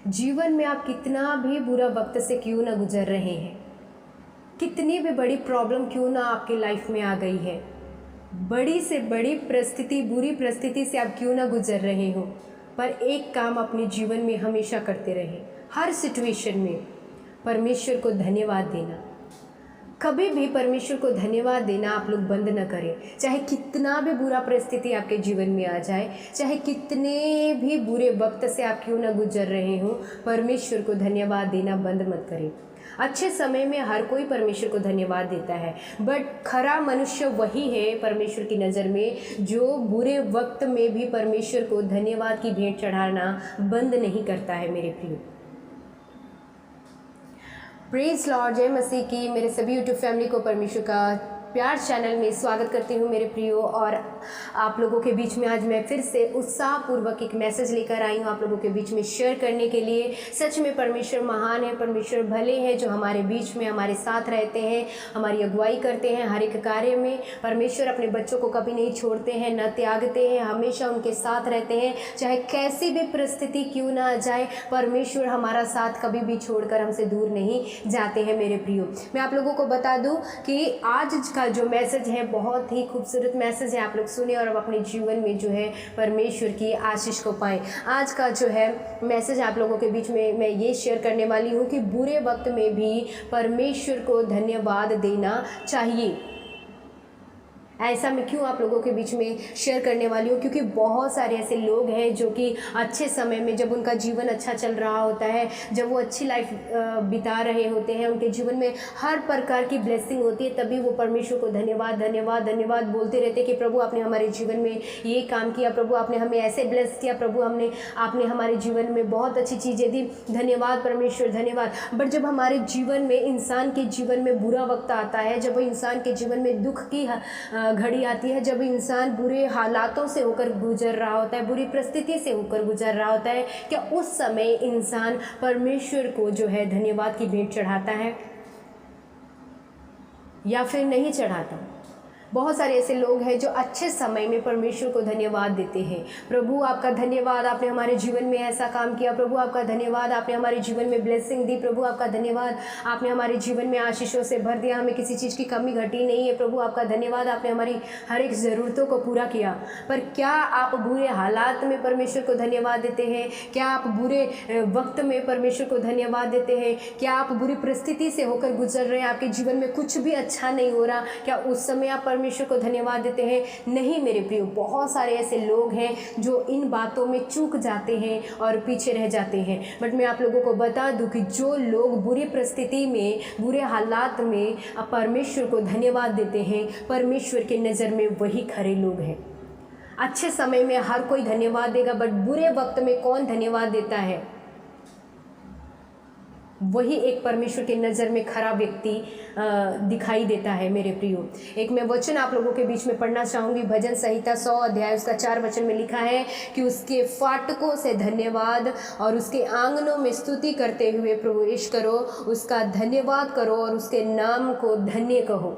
जीवन में आप कितना भी बुरा वक्त से क्यों ना गुजर रहे हैं, कितनी भी बड़ी प्रॉब्लम क्यों ना आपके लाइफ में आ गई है, बड़ी से बड़ी परिस्थिति, बुरी परिस्थिति से आप क्यों ना गुजर रहे हो, पर एक काम अपने जीवन में हमेशा करते रहे, हर सिचुएशन में परमेश्वर को धन्यवाद देना। कभी भी परमेश्वर को धन्यवाद देना आप लोग बंद न करें। चाहे कितना भी बुरा परिस्थिति आपके जीवन में आ जाए, चाहे कितने भी बुरे वक्त से आप क्यों ना गुजर रहे हो, परमेश्वर को धन्यवाद देना बंद मत करें। अच्छे समय में हर कोई परमेश्वर को धन्यवाद देता है, बट खरा मनुष्य वही है परमेश्वर की नज़र में जो बुरे वक्त में भी परमेश्वर को धन्यवाद की भेंट चढ़ाना बंद नहीं करता है। मेरे प्रियो, प्रेज लॉर्ड, जय मसीह की। मेरे सभी यूट्यूब फैमिली को परमेश्वर का प्यार चैनल में स्वागत करती हूँ मेरे प्रियो। और आप लोगों के बीच में आज मैं फिर से उत्साहपूर्वक एक मैसेज लेकर आई हूँ आप लोगों के बीच में शेयर करने के लिए। सच में परमेश्वर महान है, परमेश्वर भले हैं जो हमारे बीच में हमारे साथ रहते हैं, हमारी अगुवाई करते हैं हर एक कार्य में। परमेश्वर अपने बच्चों को कभी नहीं छोड़ते हैं, न त्यागते हैं, हमेशा उनके साथ रहते हैं। चाहे कैसी भी परिस्थिति क्यों ना आ जाए, परमेश्वर हमारा साथ कभी भी छोड़कर हमसे दूर नहीं जाते हैं मेरे प्रियो। मैं आप लोगों को बता दूँ कि आज का जो मैसेज है बहुत ही खूबसूरत मैसेज है, आप लोग सुने और अब अपने जीवन में जो है परमेश्वर की आशीष को पाएं। आज का जो है मैसेज आप लोगों के बीच में मैं ये शेयर करने वाली हूँ कि बुरे वक्त में भी परमेश्वर को धन्यवाद देना चाहिए। ऐसा मैं क्यों आप लोगों के बीच में शेयर करने वाली हूँ, क्योंकि बहुत सारे ऐसे लोग हैं जो कि अच्छे समय में, जब उनका जीवन अच्छा चल रहा होता है, जब वो अच्छी लाइफ बिता रहे होते हैं, उनके जीवन में हर प्रकार की ब्लेसिंग होती है, तभी वो परमेश्वर को धन्यवाद धन्यवाद धन्यवाद बोलते रहते हैं कि प्रभु आपने हमारे जीवन में ये काम किया, प्रभु आपने हमें ऐसे ब्लेस किया, प्रभु आपने हमारे जीवन में बहुत अच्छी चीज़ें दी, धन्यवाद परमेश्वर धन्यवाद। बट जब हमारे जीवन में, इंसान के जीवन में बुरा वक्त आता है, जब इंसान के जीवन में दुख की घड़ी आती है, जब इंसान बुरे हालातों से होकर गुजर रहा होता है, बुरी परिस्थिति से होकर गुजर रहा होता है, क्या उस समय इंसान परमेश्वर को जो है धन्यवाद की भेंट चढ़ाता है या फिर नहीं चढ़ाता? बहुत सारे ऐसे लोग हैं जो अच्छे समय में परमेश्वर को धन्यवाद देते हैं। प्रभु आपका धन्यवाद, आपने हमारे जीवन में ऐसा काम किया, प्रभु आपका धन्यवाद, आपने हमारे जीवन में ब्लेसिंग दी, प्रभु आपका धन्यवाद, आपने हमारे जीवन में आशीषों से भर दिया, हमें किसी चीज़ की कमी घटी नहीं है, प्रभु आपका धन्यवाद, आपने हमारी हर एक ज़रूरतों को पूरा किया। पर क्या आप बुरे हालात में परमेश्वर को धन्यवाद देते हैं? क्या आप बुरे वक्त में परमेश्वर को धन्यवाद देते हैं? क्या आप बुरी परिस्थिति से होकर गुजर रहे हैं, आपके जीवन में कुछ भी अच्छा नहीं हो रहा, क्या उस समय आप परमेश्वर को धन्यवाद देते हैं? नहीं मेरे प्रियो, बहुत सारे ऐसे लोग हैं जो इन बातों में चूक जाते हैं और पीछे रह जाते हैं। बट मैं आप लोगों को बता दूं कि जो लोग बुरी परिस्थिति में, बुरे हालात में परमेश्वर को धन्यवाद देते हैं, परमेश्वर की नज़र में वही खरे लोग हैं। अच्छे समय में हर कोई धन्यवाद देगा, बट बुरे वक्त में कौन धन्यवाद देता है? वही एक परमेश्वर की नज़र में खरा व्यक्ति दिखाई देता है मेरे प्रियो। एक मैं वचन आप लोगों के बीच में पढ़ना चाहूँगी। भजन संहिता 100 अध्याय उसका 4 वचन में लिखा है कि उसके फाटकों से धन्यवाद और उसके आंगनों में स्तुति करते हुए प्रवेश करो, उसका धन्यवाद करो और उसके नाम को धन्य कहो।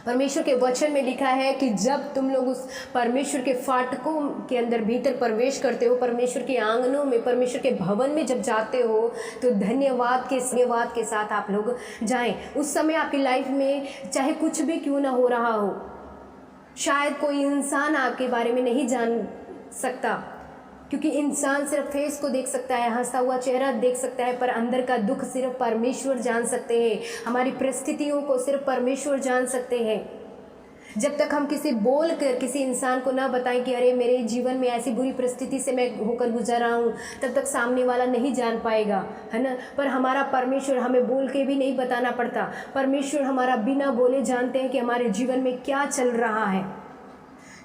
परमेश्वर के वचन में लिखा है कि जब तुम लोग उस परमेश्वर के फाटकों के अंदर भीतर प्रवेश करते हो, परमेश्वर के आंगनों में, परमेश्वर के भवन में जब जाते हो, तो धन्यवाद के साथ आप लोग जाएं। उस समय आपकी लाइफ में चाहे कुछ भी क्यों ना हो रहा हो, शायद कोई इंसान आपके बारे में नहीं जान सकता, क्योंकि इंसान सिर्फ फेस को देख सकता है, हंसता हुआ चेहरा देख सकता है, पर अंदर का दुख सिर्फ परमेश्वर जान सकते हैं। हमारी परिस्थितियों को सिर्फ परमेश्वर जान सकते हैं। जब तक हम किसी इंसान को ना बताएं कि अरे मेरे जीवन में ऐसी बुरी परिस्थिति से मैं होकर गुजर रहा हूँ, तब तक सामने वाला नहीं जान पाएगा, है ना। पर हमारा परमेश्वर, हमें बोल के भी नहीं बताना पड़ता, परमेश्वर हमारा बिना बोले जानते हैं कि हमारे जीवन में क्या चल रहा है।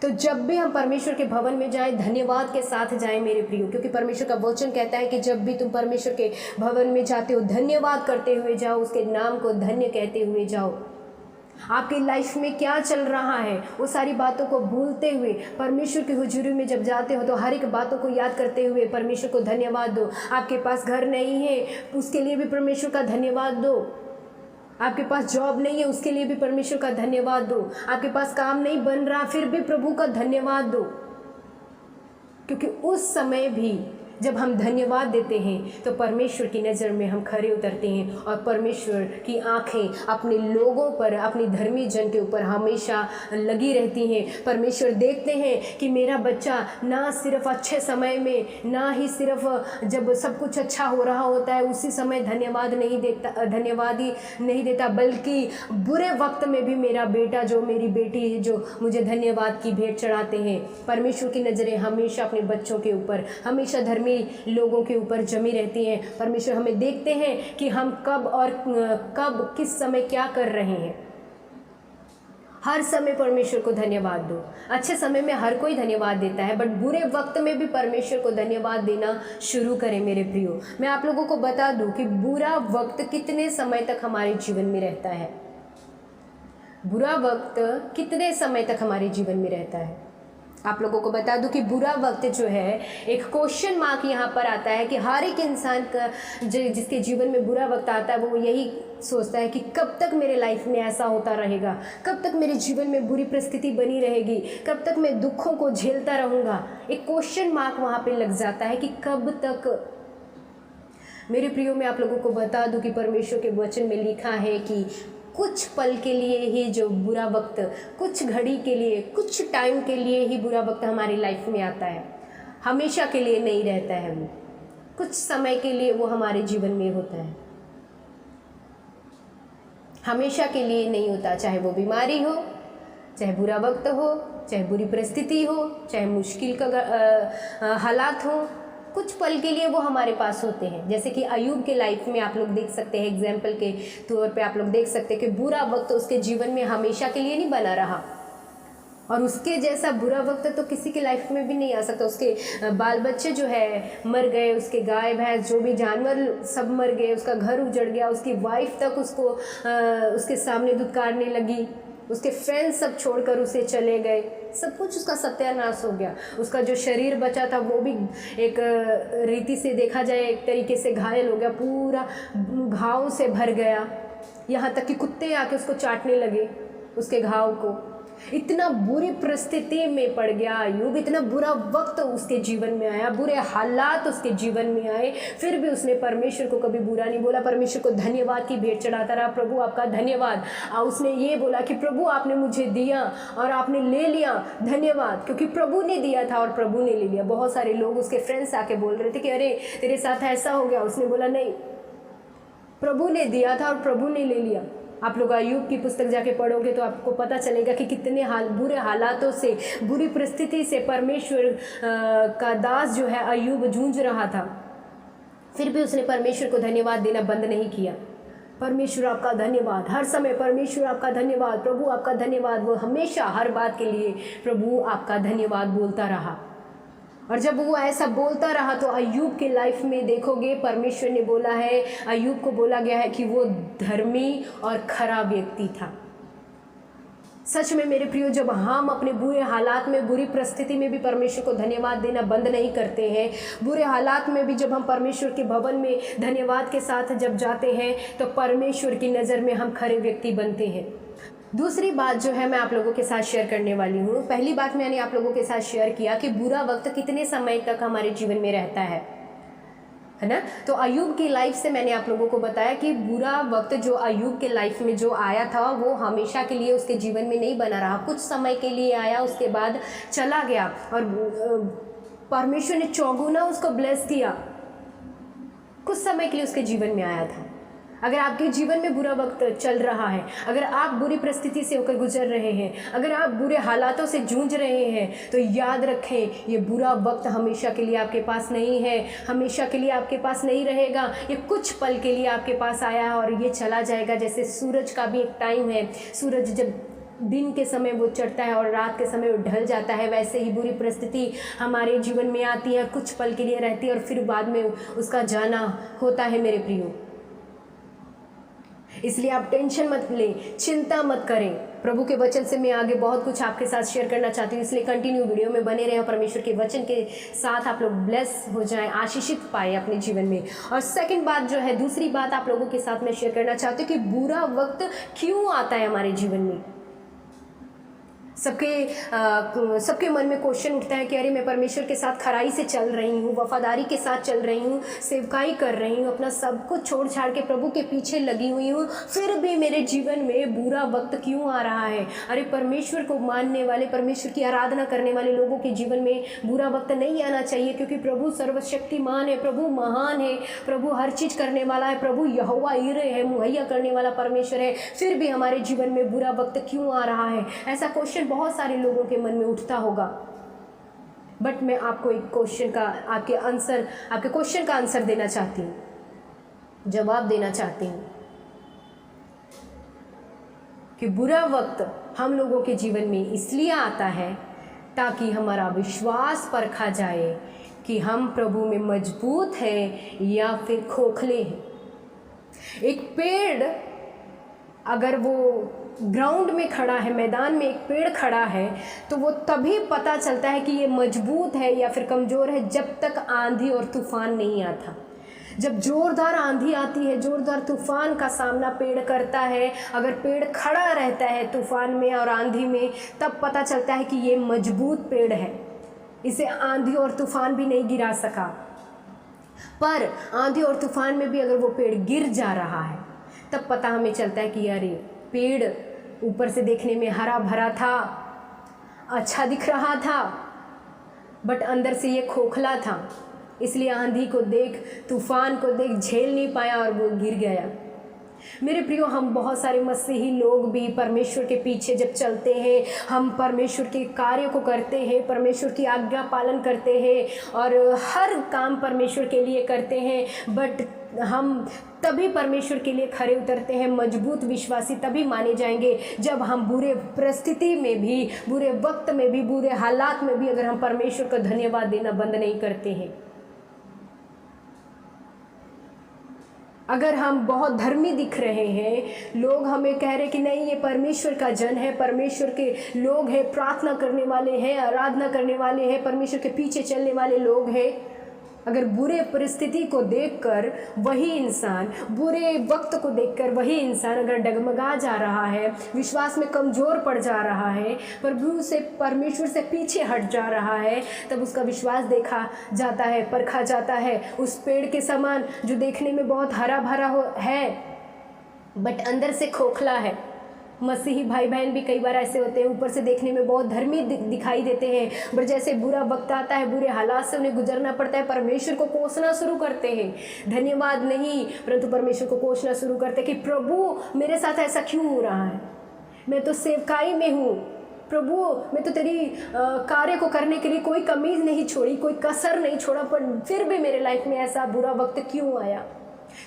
तो जब भी हम परमेश्वर के भवन में जाएं, धन्यवाद के साथ जाएं मेरे प्रियो, क्योंकि परमेश्वर का वचन कहता है कि जब भी तुम परमेश्वर के भवन में जाते हो, धन्यवाद करते हुए जाओ, उसके नाम को धन्य कहते हुए जाओ। आपकी लाइफ में क्या चल रहा है, वो सारी बातों को भूलते हुए परमेश्वर की हुजूरी में जब जाते हो, तो हर एक बातों को याद करते हुए परमेश्वर को धन्यवाद दो। आपके पास घर नहीं है, उसके लिए भी परमेश्वर का धन्यवाद दो। आपके पास जॉब नहीं है, उसके लिए भी परमेश्वर का धन्यवाद दो। आपके पास काम नहीं बन रहा, फिर भी प्रभु का धन्यवाद दो, क्योंकि उस समय भी जब हम धन्यवाद देते हैं तो परमेश्वर की नज़र में हम खरे उतरते हैं और परमेश्वर की आंखें अपने लोगों पर, अपनी धर्मी जन के ऊपर हमेशा लगी रहती हैं। परमेश्वर देखते हैं कि मेरा बच्चा ना सिर्फ अच्छे समय में, ना ही सिर्फ जब सब कुछ अच्छा हो रहा होता है उसी समय धन्यवाद नहीं देता, बल्कि बुरे वक्त में भी मेरा बेटा जो मेरी बेटी है जो मुझे धन्यवाद की भेंट चढ़ाते हैं। परमेश्वर की नज़रें हमेशा अपने बच्चों के ऊपर, हमेशा धर्मी लोगों के ऊपर जमी रहती हैं। परमेश्वर हमें देखते हैं कि हम कब किस समय क्या कर रहे हैं। हर समय परमेश्वर को धन्यवाद दो। अच्छे समय में हर कोई धन्यवाद देता है, बट बुरे वक्त में भी परमेश्वर को धन्यवाद देना शुरू करें मेरे प्रियो। मैं आप लोगों को बता दूं कि बुरा वक्त कितने समय तक हमारे जीवन में रहता है। बुरा वक्त कितने समय तक हमारे जीवन में रहता है। आप लोगों को बता दूं कि बुरा वक्त जो है, एक क्वेश्चन मार्क यहाँ पर आता है कि हर एक इंसान का जिसके जीवन में बुरा वक्त आता है वो यही सोचता है कि कब तक मेरे लाइफ में ऐसा होता रहेगा, कब तक मेरे जीवन में बुरी परिस्थिति बनी रहेगी, कब तक मैं दुखों को झेलता रहूँगा। एक क्वेश्चन मार्क वहाँ पे लग जाता है कि कब तक। मेरे प्रियो, मैं आप लोगों को बता दूं कि परमेश्वर के वचन में लिखा है कि कुछ पल के लिए ही जो बुरा वक्त, कुछ घड़ी के लिए, कुछ टाइम के लिए ही बुरा वक्त हमारी लाइफ में आता है, हमेशा के लिए नहीं रहता है। वो कुछ समय के लिए वो हमारे जीवन में होता है, हमेशा के लिए नहीं होता। चाहे वो बीमारी हो, चाहे बुरा वक्त हो, चाहे बुरी परिस्थिति हो, चाहे मुश्किल का हालात हो, कुछ पल के लिए वो हमारे पास होते हैं। जैसे कि अय्यूब के लाइफ में आप लोग देख सकते हैं, एग्जाम्पल के तौर पे आप लोग देख सकते हैं कि बुरा वक्त उसके जीवन में हमेशा के लिए नहीं बना रहा, और उसके जैसा बुरा वक्त तो किसी के लाइफ में भी नहीं आ सकता। उसके बाल बच्चे जो है मर गए, उसके गाय भैंस जो भी जानवर सब मर गए, उसका घर उजड़ गया, उसकी वाइफ तक उसको उसके सामने धुतकारने लगी, उसके फ्रेंड्स सब छोड़कर उसे चले गए, सब कुछ उसका सत्यानाश हो गया। उसका जो शरीर बचा था वो भी एक रीति से देखा जाए एक तरीके से घायल हो गया, पूरा घाव से भर गया, यहाँ तक कि कुत्ते आके उसको चाटने लगे उसके घाव को। इतना बुरी परिस्थिति में पड़ गया अय्यूब, इतना बुरा वक्त उसके जीवन में आया, बुरे हालात उसके जीवन में आए, फिर भी उसने परमेश्वर को कभी बुरा नहीं बोला, परमेश्वर को धन्यवाद की भेंट चढ़ाता रहा। प्रभु आपका धन्यवाद। और उसने ये बोला कि प्रभु आपने मुझे दिया और आपने ले लिया, धन्यवाद, क्योंकि प्रभु ने दिया था और प्रभु ने ले लिया। बहुत सारे लोग, उसके फ्रेंड्स आके बोल रहे थे कि अरे तेरे साथ ऐसा हो गया। उसने बोला नहीं, प्रभु ने दिया था और प्रभु ने ले लिया। आप लोग अय्यूब की पुस्तक जाके पढ़ोगे तो आपको पता चलेगा कि कितने बुरे हालातों से, बुरी परिस्थिति से परमेश्वर का दास जो है अय्यूब जूझ रहा था, फिर भी उसने परमेश्वर को धन्यवाद देना बंद नहीं किया। परमेश्वर आपका धन्यवाद, हर समय परमेश्वर आपका धन्यवाद, प्रभु आपका धन्यवाद। वो हमेशा हर बात के लिए प्रभु आपका धन्यवाद बोलता रहा। और जब वो ऐसा बोलता रहा तो अय्यूब के लाइफ में देखोगे परमेश्वर ने बोला है, अय्यूब को बोला गया है कि वो धर्मी और खरा व्यक्ति था। सच में मेरे प्रियो, जब हम अपने बुरे हालात में, बुरी परिस्थिति में भी परमेश्वर को धन्यवाद देना बंद नहीं करते हैं, बुरे हालात में भी जब हम परमेश्वर के भवन में धन्यवाद के साथ जब जाते हैं तो परमेश्वर की नज़र में हम खरे व्यक्ति बनते हैं। दूसरी बात जो है मैं आप लोगों के साथ शेयर करने वाली हूँ। पहली बात मैंने आप लोगों के साथ शेयर किया कि बुरा वक्त कितने समय तक हमारे जीवन में रहता है ना। तो अय्यूब की लाइफ से मैंने आप लोगों को बताया कि बुरा वक्त जो अय्यूब के लाइफ में जो आया था वो हमेशा के लिए उसके जीवन में नहीं बना रहा, कुछ समय के लिए आया, उसके बाद चला गया। और परमेश्वर ने चौगुना उसको ब्लेस किया, कुछ समय के लिए उसके जीवन में आया था। अगर आपके जीवन में बुरा वक्त चल रहा है, अगर आप बुरी परिस्थिति से होकर गुजर रहे हैं, अगर आप बुरे हालातों से जूझ रहे हैं, तो याद रखें ये बुरा वक्त हमेशा के लिए आपके पास नहीं है, हमेशा के लिए आपके पास नहीं रहेगा। ये कुछ पल के लिए आपके पास आया है और ये चला जाएगा। जैसे सूरज का भी एक टाइम है, सूरज जब दिन के समय वो चढ़ता है और रात के समय वो ढल जाता है, वैसे ही बुरी परिस्थिति हमारे जीवन में आती है, कुछ पल के लिए रहती है और फिर बाद में उसका जाना होता है मेरे प्रियो। इसलिए आप टेंशन मत लें, चिंता मत करें। प्रभु के वचन से मैं आगे बहुत कुछ आपके साथ शेयर करना चाहती हूँ, इसलिए कंटिन्यू वीडियो में बने रहें। परमेश्वर के वचन के साथ आप लोग ब्लेस हो जाएं, आशीषित पाए अपने जीवन में। और सेकंड बात जो है, दूसरी बात आप लोगों के साथ मैं शेयर करना चाहती हूँ कि बुरा वक्त क्यों आता है हमारे जीवन में। सबके मन में क्वेश्चन उठता है कि अरे मैं परमेश्वर के साथ खराई से चल रही हूँ, वफादारी के साथ चल रही हूँ, सेवकाई कर रही हूँ, अपना सब कुछ छोड़ छाड़ के प्रभु के पीछे लगी हुई हूँ, फिर भी मेरे जीवन में बुरा वक्त क्यों आ रहा है। अरे परमेश्वर को मानने वाले, परमेश्वर की आराधना करने वाले लोगों के जीवन में बुरा वक्त नहीं आना चाहिए, क्योंकि प्रभु सर्वशक्तिमान है, प्रभु महान है, प्रभु हर चीज़ करने वाला है, प्रभु यहोवा यिरे है, मुहैया करने वाला परमेश्वर है, फिर भी हमारे जीवन में बुरा वक्त क्यों आ रहा है। ऐसा क्वेश्चन बहुत सारे लोगों के मन में उठता होगा। बट मैं आपको एक क्वेश्चन का आपके क्वेश्चन का आंसर देना चाहती हूँ, जवाब देना चाहती हूँ कि बुरा वक्त हम लोगों के जीवन में इसलिए आता है ताकि हमारा विश्वास परखा जाए कि हम प्रभु में मजबूत हैं या फिर खोखले हैं। एक पेड़ अगर वो ग्राउंड में खड़ा है, मैदान में एक पेड़ खड़ा है, तो वो तभी पता चलता है कि ये मजबूत है या फिर कमज़ोर है जब तक आंधी और तूफान नहीं आता। जब ज़ोरदार आंधी आती है, ज़ोरदार तूफान का सामना पेड़ करता है, अगर पेड़ खड़ा रहता है तूफान में और आंधी में, तब पता चलता है कि ये मजबूत पेड़ है, इसे आंधी और तूफान भी नहीं गिरा सका। पर आंधी और तूफान में भी अगर वो पेड़ गिर जा रहा है, तब पता हमें चलता है कि अरे पेड़ ऊपर से देखने में हरा भरा था, अच्छा दिख रहा था, बट अंदर से ये खोखला था, इसलिए आंधी को देख, तूफान को देख झेल नहीं पाया और वो गिर गया। मेरे प्रियो, हम बहुत सारे मसीही लोग भी परमेश्वर के पीछे जब चलते हैं, हम परमेश्वर के कार्य को करते हैं, परमेश्वर की आज्ञा पालन करते हैं और हर काम परमेश्वर के लिए करते हैं, बट हम तभी परमेश्वर के लिए खरे उतरते हैं, मजबूत विश्वासी तभी माने जाएंगे जब हम बुरे परिस्थिति में भी, बुरे वक्त में भी, बुरे हालात में भी अगर हम परमेश्वर को धन्यवाद देना बंद नहीं करते हैं। अगर हम बहुत धर्मी दिख रहे हैं, लोग हमें कह रहे कि नहीं ये परमेश्वर का जन है, परमेश्वर के लोग हैं, प्रार्थना करने वाले हैं, आराधना करने वाले हैं, परमेश्वर के पीछे चलने वाले लोग हैं, अगर बुरे परिस्थिति को देखकर वही इंसान, बुरे वक्त को देखकर वही इंसान अगर डगमगा जा रहा है, विश्वास में कमज़ोर पड़ जा रहा है, प्रभु से, परमेश्वर से पीछे हट जा रहा है, तब उसका विश्वास देखा जाता है, परखा जाता है। उस पेड़ के समान जो देखने में बहुत हरा भरा है बट अंदर से खोखला है। मसीही भाई बहन भी कई बार ऐसे होते हैं, ऊपर से देखने में बहुत धर्मी दिखाई देते हैं, बट जैसे बुरा वक्त आता है, बुरे हालात से उन्हें गुजरना पड़ता है, परमेश्वर को कोसना शुरू करते हैं। धन्यवाद नहीं, परंतु परमेश्वर को कोसना शुरू करते हैं कि प्रभु मेरे साथ ऐसा क्यों हो रहा है, मैं तो सेवकाई में हूँ, प्रभु मैं तो तेरी कार्य को करने के लिए कोई कमी नहीं छोड़ी, कोई कसर नहीं छोड़ा, पर फिर भी मेरे लाइफ में ऐसा बुरा वक्त क्यों आया,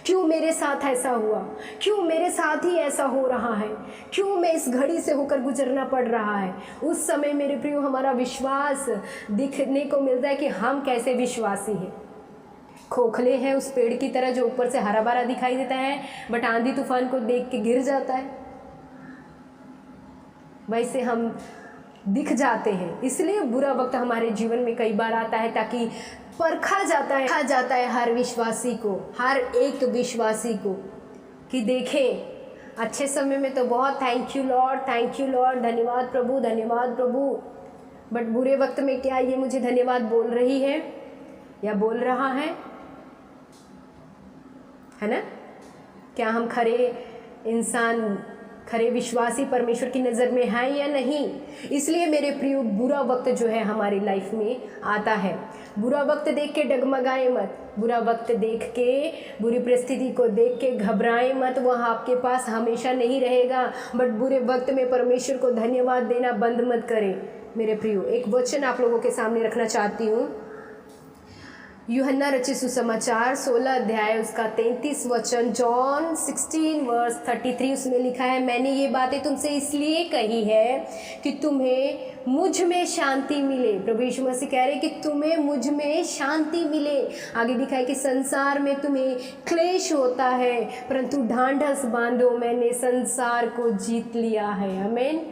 क्यों मेरे साथ ऐसा हुआ, क्यों मेरे साथ ही ऐसा हो रहा है, क्यों मैं इस घड़ी से होकर गुजरना पड़ रहा है। उस समय मेरे प्रियो हमारा विश्वास दिखने को मिलता है कि हम कैसे विश्वासी हैं। खोखले हैं उस पेड़ की तरह जो ऊपर से हरा भरा दिखाई देता है बट आंधी तूफान को देख के गिर जाता है, वैसे हम दिख जाते हैं। इसलिए बुरा वक्त हमारे जीवन में कई बार आता है ताकि परखा जाता है हर विश्वासी को, हर एक विश्वासी को, कि देखें अच्छे समय में तो बहुत थैंक यू लॉर्ड, धन्यवाद प्रभु, बट बुरे वक्त में क्या ये मुझे धन्यवाद बोल रही है या बोल रहा है ना? क्या हम खरे इंसान, खरे विश्वासी परमेश्वर की नज़र में हैं या नहीं? इसलिए मेरे प्रियो बुरा वक्त जो है हमारी लाइफ में आता है। बुरा वक्त देख के डगमगाए मत, बुरा वक्त देख के, बुरी परिस्थिति को देख के घबराए मत, वह आपके पास हमेशा नहीं रहेगा। बट बुरे वक्त में परमेश्वर को धन्यवाद देना बंद मत करें। मेरे प्रियो, एक वचन आप लोगों के सामने रखना चाहती हूँ। यूहन्ना रचित सुसमाचार 16 अध्याय उसका 33 वचन, जॉन 16 वर्स 33, उसमें लिखा है, मैंने ये बातें तुमसे इसलिए कही है कि तुम्हें मुझ में शांति मिले। प्रभु यीशु मसीह कह रहे हैं कि तुम्हें मुझ में शांति मिले। आगे लिखा है कि संसार में तुम्हें क्लेश होता है, परंतु ढांढस बांधो, मैंने संसार को जीत लिया है। आमीन,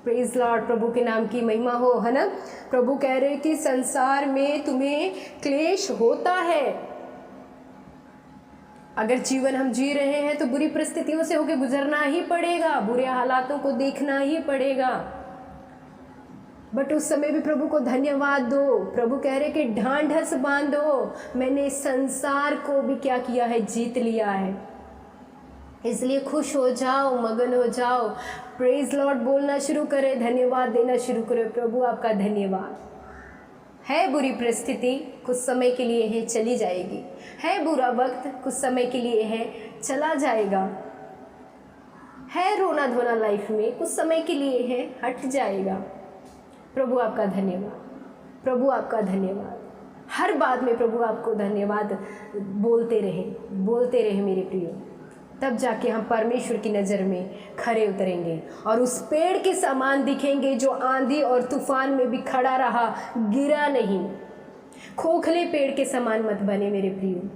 प्रेज लॉर्ड, प्रभु के नाम की महिमा हो, है ना। प्रभु कह रहे हैं कि संसार में तुम्हें क्लेश होता है। अगर जीवन हम जी रहे हैं तो बुरी परिस्थितियों से होकर गुजरना ही पड़ेगा, बुरे हालातों को देखना ही पड़ेगा। बट उस समय भी प्रभु को धन्यवाद दो। प्रभु कह रहे कि ढांढस बांधो, मैंने संसार को भी क्या किया है, जीत लिया है। इसलिए खुश हो जाओ, मगन हो जाओ, प्रेज लॉर्ड बोलना शुरू करें, धन्यवाद देना शुरू करें। प्रभु आपका धन्यवाद। है बुरी परिस्थिति, कुछ समय के लिए है, चली जाएगी। है बुरा वक्त, कुछ समय के लिए है, चला जाएगा। है रोना धोना लाइफ में, कुछ समय के लिए है, हट जाएगा। प्रभु आपका धन्यवाद, प्रभु आपका धन्यवाद। हर बात में प्रभु आपको धन्यवाद बोलते रहे मेरे प्रियो। तब जाके हम परमेश्वर की नज़र में खरे उतरेंगे और उस पेड़ के समान दिखेंगे जो आंधी और तूफान में भी खड़ा रहा, गिरा नहीं। खोखले पेड़ के समान मत बने मेरे प्रियो।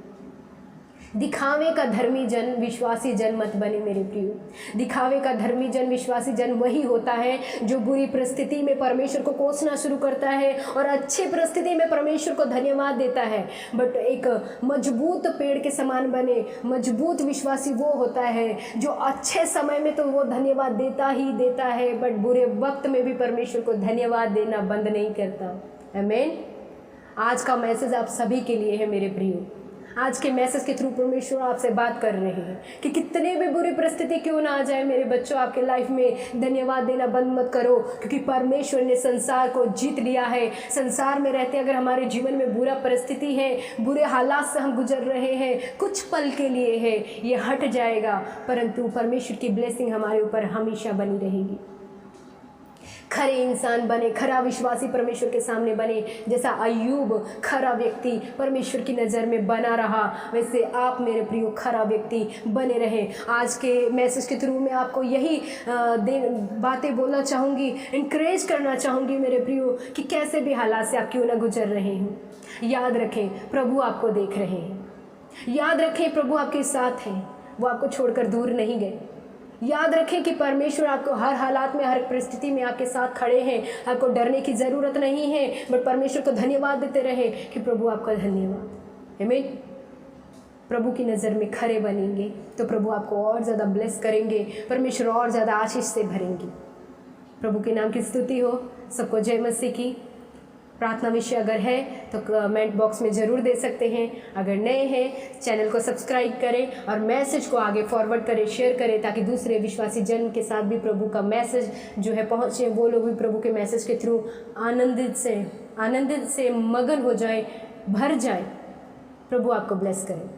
दिखावे का धर्मी जन विश्वासी जन मत बने मेरे प्रियो। दिखावे का धर्मी जन विश्वासी जन वही होता है जो बुरी परिस्थिति में परमेश्वर को कोसना शुरू करता है और अच्छी परिस्थिति में परमेश्वर को धन्यवाद देता है। बट एक मजबूत पेड़ के समान बने, मजबूत विश्वासी वो होता है जो अच्छे समय में तो वो धन्यवाद देता ही देता है, बट बुरे वक्त में भी परमेश्वर को धन्यवाद देना बंद नहीं करता। आमीन। आज का मैसेज आप सभी के लिए है मेरे प्रियो। आज के मैसेज के थ्रू परमेश्वर आपसे बात कर रहे हैं कि कितने भी बुरी परिस्थिति क्यों ना आ जाए मेरे बच्चों, आपके लाइफ में धन्यवाद देना बंद मत करो, क्योंकि परमेश्वर ने संसार को जीत लिया है। संसार में रहते अगर हमारे जीवन में बुरा परिस्थिति है, बुरे हालात से हम गुजर रहे हैं, कुछ पल के लिए है, ये हट जाएगा, परंतु परमेश्वर की ब्लेसिंग हमारे ऊपर हमेशा बनी रहेगी। खरे इंसान बने, खरा विश्वासी परमेश्वर के सामने बने। जैसा अय्यूब खरा व्यक्ति परमेश्वर की नज़र में बना रहा, वैसे आप मेरे प्रियो खरा व्यक्ति बने रहे। आज के मैसेज के थ्रू मैं आपको यही बातें बोलना चाहूँगी, इनकरेज करना चाहूँगी मेरे प्रियो कि कैसे भी हालात से आप क्यों ना गुजर रहे हो, याद रखें प्रभु आपको देख रहे हैं। याद रखें प्रभु आपके साथ हैं, वो आपको छोड़कर दूर नहीं गए। याद रखें कि परमेश्वर आपको हर हालात में, हर परिस्थिति में आपके साथ खड़े हैं। आपको डरने की ज़रूरत नहीं है, बट परमेश्वर को धन्यवाद देते रहे कि प्रभु आपका धन्यवाद। आमीन। प्रभु की नज़र में खरे बनेंगे तो प्रभु आपको और ज़्यादा ब्लेस करेंगे, परमेश्वर और ज़्यादा आशीष से भरेंगे। प्रभु के नाम की स्तुति हो। सबको जय मसीह की। प्रार्थना विषय अगर है तो कमेंट बॉक्स में ज़रूर दे सकते हैं। अगर नए हैं चैनल को सब्सक्राइब करें और मैसेज को आगे फॉरवर्ड करें, शेयर करें, ताकि दूसरे विश्वासी जन के साथ भी प्रभु का मैसेज जो है पहुँचे, वो लोग भी प्रभु के मैसेज के थ्रू आनंदित से मगन हो जाए, भर जाए। प्रभु आपको ब्लेस करें।